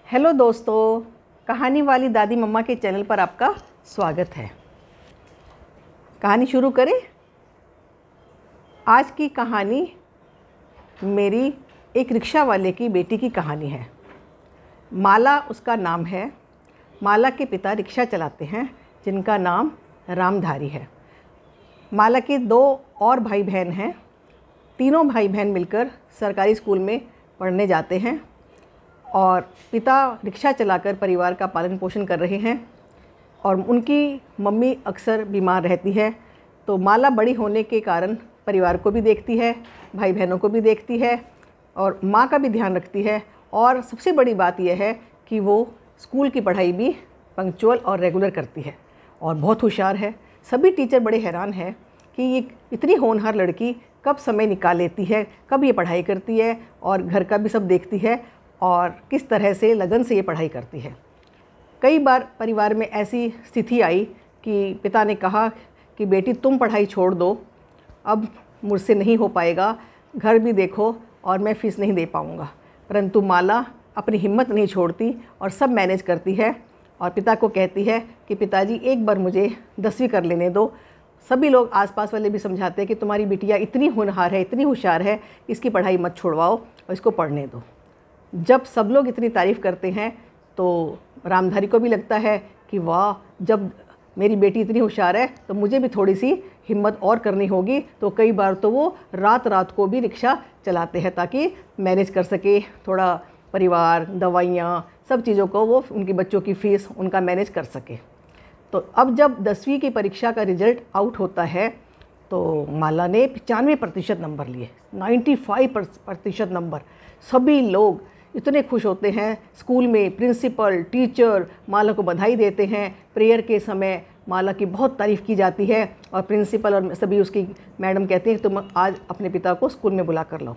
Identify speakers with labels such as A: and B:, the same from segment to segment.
A: Hello दोस्तों, कहानी वाली दादी मम्मा के चैनल पर आपका स्वागत है। कहानी शुरू करें। आज की कहानी मेरी एक रिक्शा वाले की बेटी की कहानी है। माला उसका नाम है। माला के पिता रिक्शा चलाते हैं जिनका नाम रामधारी है। माला के 2 और भाई बहन हैं। तीनों भाई बहन मिलकर सरकारी स्कूल में पढ़ने जाते हैं और पिता रिक्शा चलाकर परिवार का पालन पोषण कर रहे हैं और उनकी मम्मी अक्सर बीमार रहती है। तो माला बड़ी होने के कारण परिवार को भी देखती है, भाई बहनों को भी देखती है और माँ का भी ध्यान रखती है। और सबसे बड़ी बात यह है कि वो स्कूल की पढ़ाई भी पंक्चुअल और रेगुलर करती है और बहुत होशियार है। सभी टीचर बड़े हैरान हैं कि ये इतनी होनहार लड़की कब समय निकाल लेती है, कब ये पढ़ाई करती है और घर का भी सब देखती है और किस तरह से लगन से ये पढ़ाई करती है। कई बार परिवार में ऐसी स्थिति आई कि पिता ने कहा कि बेटी तुम पढ़ाई छोड़ दो, अब मुझसे नहीं हो पाएगा, घर भी देखो और मैं फ़ीस नहीं दे पाऊँगा। परंतु माला अपनी हिम्मत नहीं छोड़ती और सब मैनेज करती है और पिता को कहती है कि पिताजी एक बार मुझे 10वीं कर लेने दो। सभी लोग आसपास वाले भी समझाते हैं कि तुम्हारी बिटिया इतनी होनहार है, इतनी होशियार है, इसकी पढ़ाई मत छुड़वाओ और इसको पढ़ने दो। जब सब लोग इतनी तारीफ़ करते हैं तो रामधारी को भी लगता है कि वाह, जब मेरी बेटी इतनी होशियार है तो मुझे भी थोड़ी सी हिम्मत और करनी होगी। तो कई बार तो वो रात रात को भी रिक्शा चलाते हैं ताकि मैनेज कर सके, थोड़ा परिवार, दवाइयाँ, सब चीज़ों को वो उनके बच्चों की फ़ीस उनका मैनेज कर सके। तो अब जब 10वीं की परीक्षा का रिज़ल्ट आउट होता है तो माला ने 95% नंबर लिए, 95% नंबर। सभी लोग इतने खुश होते हैं। स्कूल में प्रिंसिपल, टीचर माला को बधाई देते हैं। प्रेयर के समय माला की बहुत तारीफ़ की जाती है और प्रिंसिपल और सभी उसकी मैडम कहती हैं तुम आज अपने पिता को स्कूल में बुला कर लो।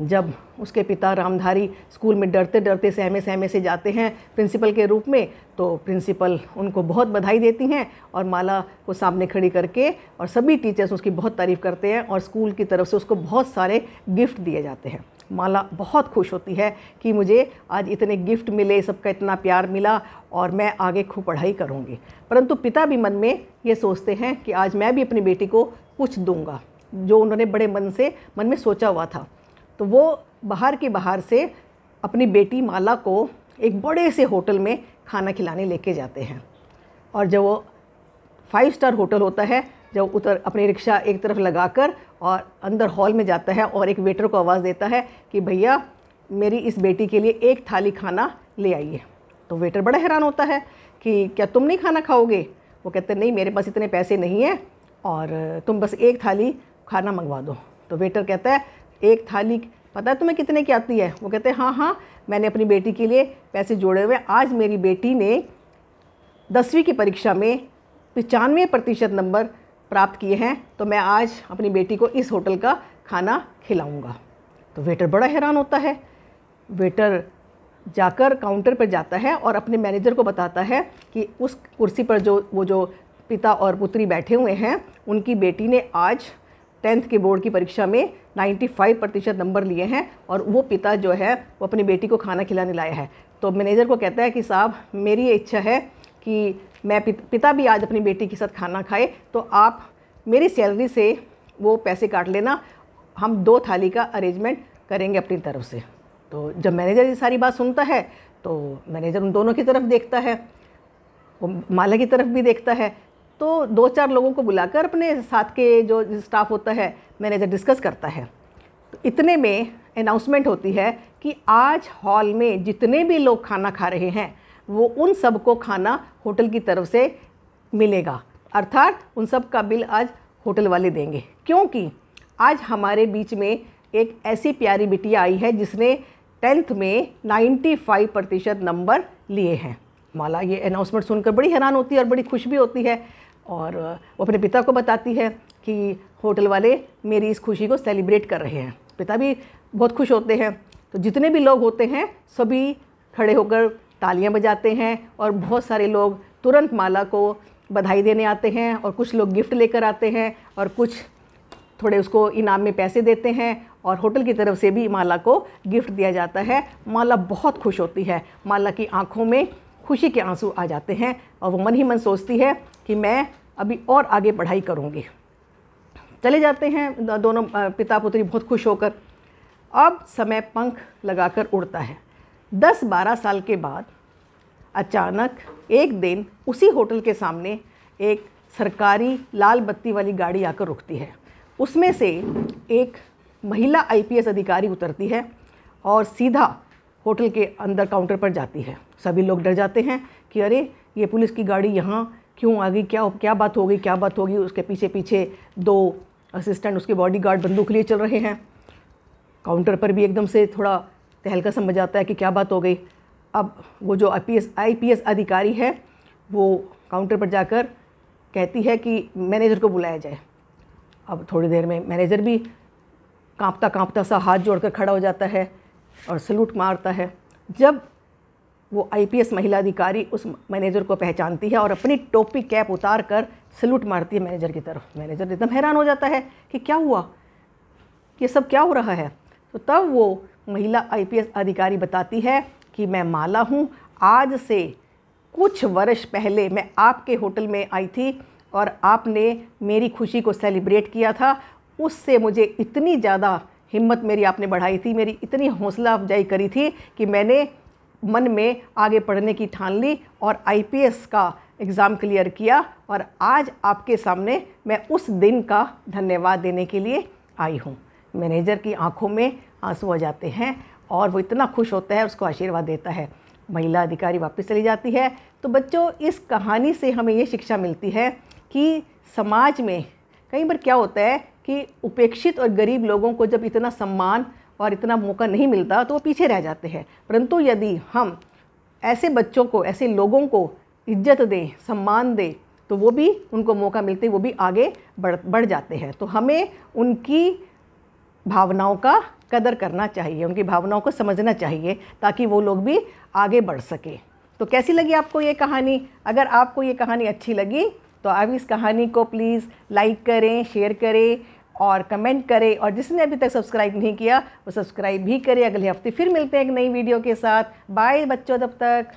A: जब उसके पिता रामधारी स्कूल में डरते डरते सहमे से जाते हैं प्रिंसिपल के रूप में, तो प्रिंसिपल उनको बहुत बधाई देती हैं और माला को सामने खड़ी करके और सभी टीचर्स उसकी बहुत तारीफ़ करते हैं और स्कूल की तरफ से उसको बहुत सारे गिफ्ट दिए जाते हैं। माला बहुत खुश होती है कि मुझे आज इतने गिफ्ट मिले, सबका इतना प्यार मिला और मैं आगे खूब पढ़ाई करूँगी। परंतु पिता भी मन में ये सोचते हैं कि आज मैं भी अपनी बेटी को कुछ दूँगा, जो उन्होंने बड़े मन में सोचा हुआ था। तो वो बाहर से अपनी बेटी माला को एक बड़े से होटल में खाना खिलाने लेके जाते हैं। और जब वो 5 स्टार होटल होता है, जब अपनी रिक्शा एक तरफ लगाकर और अंदर हॉल में जाता है और एक वेटर को आवाज़ देता है कि भैया मेरी इस बेटी के लिए 1 थाली खाना ले आइए। तो वेटर बड़ा हैरान होता है कि क्या तुम नहीं खाना खाओगे? वो कहते नहीं, मेरे पास इतने पैसे नहीं हैं और तुम बस 1 थाली खाना मंगवा दो। तो वेटर कहता है 1 थाली पता है तुम्हें कितने की आती है? वो कहते हैं हाँ, मैंने अपनी बेटी के लिए पैसे जोड़े हुए। आज मेरी बेटी ने 10वीं की परीक्षा में 95% नंबर प्राप्त किए हैं, तो मैं आज अपनी बेटी को इस होटल का खाना खिलाऊंगा। तो वेटर बड़ा हैरान होता है। वेटर जाकर काउंटर पर जाता है और अपने मैनेजर को बताता है कि उस कुर्सी पर जो पिता और पुत्री बैठे हुए हैं, उनकी बेटी ने आज 10th के बोर्ड की परीक्षा में 95% नंबर लिए हैं और वो पिता जो है वो अपनी बेटी को खाना खिलाने लाया है। तो मैनेजर को कहता है कि साहब, मेरी ये इच्छा है कि मैं पिता भी आज अपनी बेटी के साथ खाना खाए, तो आप मेरी सैलरी से वो पैसे काट लेना, हम 2 थाली का अरेंजमेंट करेंगे अपनी तरफ से। तो जब मैनेजर ये सारी बात सुनता है तो मैनेजर उन दोनों की तरफ देखता है, वो माला की तरफ भी देखता है। तो 2-4 लोगों को बुलाकर अपने साथ के जो स्टाफ होता है मैनेजर डिस्कस करता है। तो इतने में अनाउंसमेंट होती है कि आज हॉल में जितने भी लोग खाना खा रहे हैं वो उन सब को खाना होटल की तरफ से मिलेगा, अर्थात उन सब का बिल आज होटल वाले देंगे, क्योंकि आज हमारे बीच में एक ऐसी प्यारी बिटिया आई है जिसने 10th में 95% नंबर लिए हैं। माला ये अनाउंसमेंट सुनकर बड़ी हैरान होती है और बड़ी खुश भी होती है और वो अपने पिता को बताती है कि होटल वाले मेरी इस खुशी को सेलिब्रेट कर रहे हैं। पिता भी बहुत खुश होते हैं। तो जितने भी लोग होते हैं सभी खड़े होकर तालियां बजाते हैं और बहुत सारे लोग तुरंत माला को बधाई देने आते हैं और कुछ लोग गिफ्ट लेकर आते हैं और कुछ थोड़े उसको इनाम में पैसे देते हैं और होटल की तरफ से भी माला को गिफ्ट दिया जाता है। माला बहुत खुश होती है, माला की आंखों में खुशी के आंसू आ जाते हैं और वो मन ही मन सोचती है कि मैं अभी और आगे पढ़ाई करूँगी। चले जाते हैं दोनों पिता पुत्री बहुत खुश होकर। अब समय पंख लगाकर उड़ता है। 10-12 साल के बाद अचानक एक दिन उसी होटल के सामने एक सरकारी लाल बत्ती वाली गाड़ी आकर रुकती है। उसमें से एक महिला आईपीएस अधिकारी उतरती है और सीधा होटल के अंदर काउंटर पर जाती है। सभी लोग डर जाते हैं कि अरे ये पुलिस की गाड़ी यहाँ क्यों आ गई, क्या बात हो गई, क्या बात होगी। उसके पीछे पीछे 2 असिस्टेंट उसके बॉडीगार्ड बंदूक लिए चल रहे हैं। काउंटर पर भी एकदम से थोड़ा तहलका सा मच जाता है कि क्या बात हो गई। अब वो जो आईपीएस अधिकारी है वो काउंटर पर जाकर कहती है कि मैनेजर को बुलाया जाए। अब थोड़ी देर में मैनेजर भी कांपता कांपता सा हाथ जोड़कर खड़ा हो जाता है और सलूट मारता है। जब वो आईपीएस महिला अधिकारी उस मैनेजर को पहचानती है और अपनी टोपी कैप उतार कर सलूट मारती है मैनेजर की तरफ। मैनेजर एकदम हैरान हो जाता है कि क्या हुआ, ये सब क्या हो रहा है। तो तब वो महिला आईपीएस अधिकारी बताती है कि मैं माला हूँ, आज से कुछ वर्ष पहले मैं आपके होटल में आई थी और आपने मेरी खुशी को सेलिब्रेट किया था। उससे मुझे इतनी ज़्यादा हिम्मत मेरी आपने बढ़ाई थी, मेरी इतनी हौसला अफजाई करी थी कि मैंने मन में आगे पढ़ने की ठान ली और आईपीएस का एग्ज़ाम क्लियर किया और आज आपके सामने मैं उस दिन का धन्यवाद देने के लिए आई हूँ। मैनेजर की आंखों में आंसू आ जाते हैं और वो इतना खुश होता है, उसको आशीर्वाद देता है। महिला अधिकारी वापस चली जाती है। तो बच्चों, इस कहानी से हमें ये शिक्षा मिलती है कि समाज में कई बार क्या होता है कि उपेक्षित और गरीब लोगों को जब इतना सम्मान और इतना मौका नहीं मिलता तो वो पीछे रह जाते हैं। परंतु यदि हम ऐसे बच्चों को, ऐसे लोगों को इज्जत दें, सम्मान दें, तो वो भी, उनको मौका मिलते वो भी आगे बढ़ जाते हैं। तो हमें उनकी भावनाओं का कदर करना चाहिए, उनकी भावनाओं को समझना चाहिए ताकि वो लोग भी आगे बढ़ सके। तो कैसी लगी आपको ये कहानी? अगर आपको ये कहानी अच्छी लगी तो आप इस कहानी को प्लीज़ लाइक करें, शेयर करें और कमेंट करें। और जिसने अभी तक सब्सक्राइब नहीं किया वो सब्सक्राइब भी करें। अगले हफ्ते फिर मिलते हैं एक नई वीडियो के साथ। बाय बच्चों, तब तक।